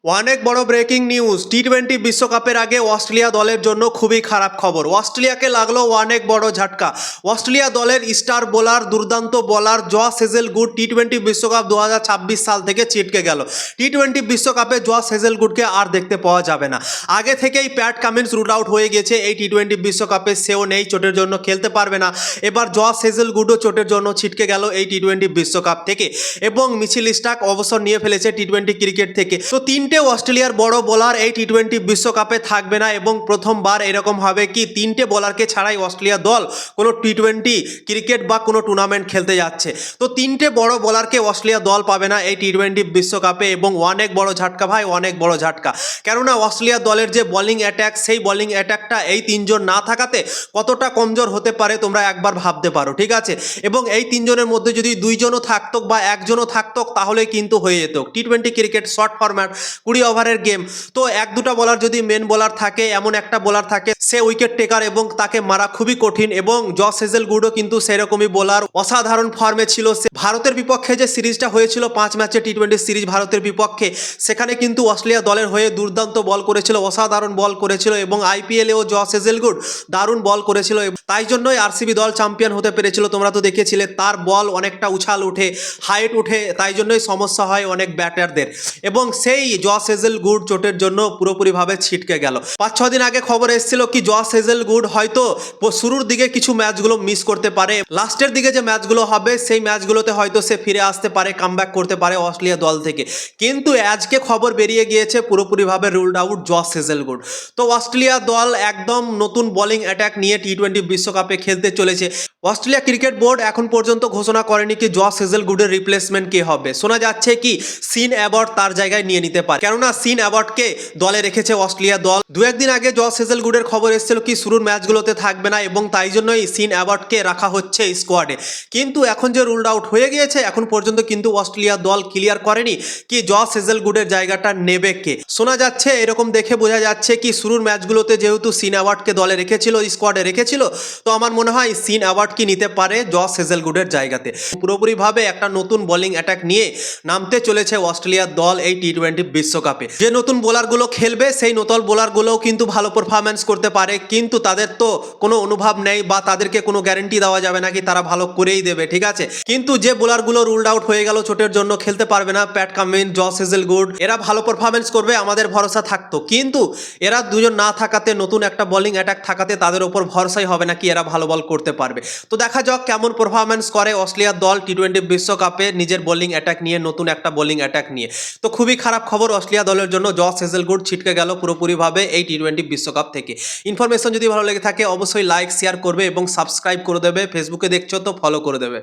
অনেক বড় breaking news. টি-20 বিশ্বকাপের আগে অস্ট্রেলিয়া দলের জন্য খুবই খারাপ খবর। অস্ট্রেলিয়াকে লাগলো অনেক বড় ঝাটকা। অস্ট্রেলিয়া দলের স্টার বোলার, দুর্দান্ত বোলার জশ হেজেলউড টি-20 বিশ্বকাপ 2026 সাল থেকে ছিটকে গেল। টি-20 বিশ্বকাপে জশ হেজেলউডকে আর দেখতে পাওয়া যাবে না। আগে থেকেই প্যাট কামিন্স রুল আউট হয়ে গেছে এই টি-20 বিশ্বকাপে, সেও নেই, চোটের জন্য খেলতে পারবে না। এবার জশ হেজেলউডও চোটের জন্য ছিটকে গেল এই টি-20 বিশ্বকাপ থেকে, এবং মিচেল স্টার্ক অবসর নিয়ে ফেলেছে টি-20 ক্রিকেট থেকে। তো তিনটে অস্ট্রেলিয়ার বড় বোলার এই টি-20 বিশ্বকাপে থাকবে না, এবং প্রথমবার এরকম হবে কি তিনটে বোলারকে ছাড়াই অস্ট্রেলিয়া দল কোনো টি-20 ক্রিকেট বা কোনো টুর্নামেন্ট খেলতে যাচ্ছে। তো তিনটে বড় বোলারকে অস্ট্রেলিয়া দল পাবে না এই টি-20 বিশ্বকাপে, এবং অনেক বড় ঝাটকা ভাই, অনেক বড় ঝাটকা। কেননা অস্ট্রেলিয়া দলের যে বোলিং অ্যাটাক, সেই বোলিং অ্যাটাকটা এই তিনজন না থাকাতে কতটা কমজোর হতে পারে তোমরা একবার ভাবতে পারো, ঠিক আছে। এবং এই তিনজনের মধ্যে যদি দুইজনও থাকতো বা একজনও থাকতো তাহলে কিন্তু হয়ে যেত। টি-20 ক্রিকেট শর্ট ফরম্যাট, 20 ওভারের গেম। তো এক দুটা বোলার যদি মেন বোলার থাকে, এমন একটা বোলার থাকে সে উইকেট টেকার এবং তাকে মারা খুবই কঠিন, এবং জশ হেজেলউডও কিন্তু সেরকমই বোলার, অসাধারণ ফর্মে ছিল সে। ভারতের বিপক্ষে যে সিরিজটা হয়েছিল 5 ম্যাচের টি-20 সিরিজ ভারতের বিপক্ষে, সেখানে কিন্তু অস্ট্রেলিয়া দলের হয়ে দুর্দান্ত বল করেছিল, অসাধারণ বল করেছিল, এবং আইপিএলেও জশ হেজেলউড দারুণ বল করেছিল। তাই জন্যই আরসিবি দল চ্যাম্পিয়ন হতে পেরেছিল। তোমরা তো দেখেছিলে তার বল অনেকটা উছাল উঠে, হাইট উঠে, তাই জন্যই সমস্যা হয় অনেক ব্যাটারদের। এবং সেই জশ হেজেলউড চোটের জন্য পুরোপুরিভাবে ছিটকে গেল। 5-6 দিন আগে খবর এসেছিল কি জশ হেজেলউড হয়তো শুরুর দিকে কিছু ম্যাচগুলো মিস করতে পারে, লাস্টের দিকে যে ম্যাচগুলো হবে সেই ম্যাচগুলোতে হয়তো সে ফিরে আসতে পারে, কামব্যাক করতে পারে অস্ট্রেলিয়া দল থেকে। কিন্তু আজকে খবর বেরিয়ে গিয়েছে পুরোপুরিভাবে রুলড আউট জশ হেজেলউড। তো অস্ট্রেলিয়া দল একদম নতুন বোলিং অ্যাটাক নিয়ে টি-20 বিশ্বকাপে খেলতে চলেছে। অস্ট্রেলিয়া ক্রিকেট বোর্ড এখন পর্যন্ত ঘোষণা করেনি কি জশ হেজেলউডের রিপ্লেসমেন্ট কে হবে। শোনা যাচ্ছে কি সিন অ্যাবট তার জায়গায় নিয়ে নিতে পারে, কেননা সিন অ্যাবটকে দলে রেখেছে অস্ট্রেলিয়া দল। দু একদিন আগে জশ হেজেলউডের খবর এসেছিল কি শুরুর ম্যাচগুলোতে থাকবে না, এবং তাই জন্যই সিন অ্যাবটকে রাখা হচ্ছে স্কোয়াডে। কিন্তু এখন যে রুলড আউট হয়ে গিয়েছে, এখন পর্যন্ত কিন্তু অস্ট্রেলিয়া দল ক্লিয়ার করেনি কি জশ হেজেলউডের জায়গাটা নেবে কে। শোনা যাচ্ছে, এরকম দেখে বোঝা যাচ্ছে কি শুরুর ম্যাচগুলোতে যেহেতু সিন অ্যাবটকে দলে রেখেছিল, স্কোয়াডে রেখেছিল, তো আমার মনে হয় সিন অ্যাবট কি নিতে পারে জশ হেজেলউডের জায়গাতে। পুরোপুরিভাবে একটা নতুন বোলিং অ্যাটাক নিয়ে নামতে চলেছে অস্ট্রেলিয়ার দল এই টি-20 বিশ্বকাপে। যে নতুন বোলারগুলো খেলবে সেই নতুন বোলারগুলোও কিন্তু ভালো পারফরম্যান্স করতে পারে, কিন্তু তাদের তো কোনো অনুভব নেই বা তাদেরকে কোনো গ্যারেন্টি দেওয়া যাবে না কি তারা ভালো করেই দেবে, ঠিক আছে। কিন্তু যে বোলারগুলো রুলড আউট হয়ে গেল চোটের জন্য, খেলতে পারবে না, প্যাট কামিন্স, জশ হেজেলউড, এরা ভালো পারফরম্যান্স করবে আমাদের ভরসা থাকতো। কিন্তু এরা দুজন না থাকাতে, নতুন একটা বোলিং অ্যাটাক থাকাতে তাদের ওপর ভরসাই হবে না কি এরা ভালো বল করতে পারবে। তো দেখা যাক কেমন পারফরম্যান্স করে অস্ট্রেলিয়ার দল টি-20 বিশ্বকাপে নিজের বোলিং অ্যাটাক নিয়ে, নতুন একটা বোলিং অ্যাটাক নিয়ে। তো খুবই খারাপ খবর অস্ট্রেলিয়া দলের জন্য, জশ হেজেলউড ছিটকে গেল পুরোপুরিভাবে এই টি-20 বিশ্বকাপ থেকে। ইনফরমেশন যদি ভালো লেগে থাকে অবশ্যই লাইক শেয়ার করবে এবং সাবস্ক্রাইব করে দেবে। ফেসবুকে দেখছো তো ফলো করে দেবে।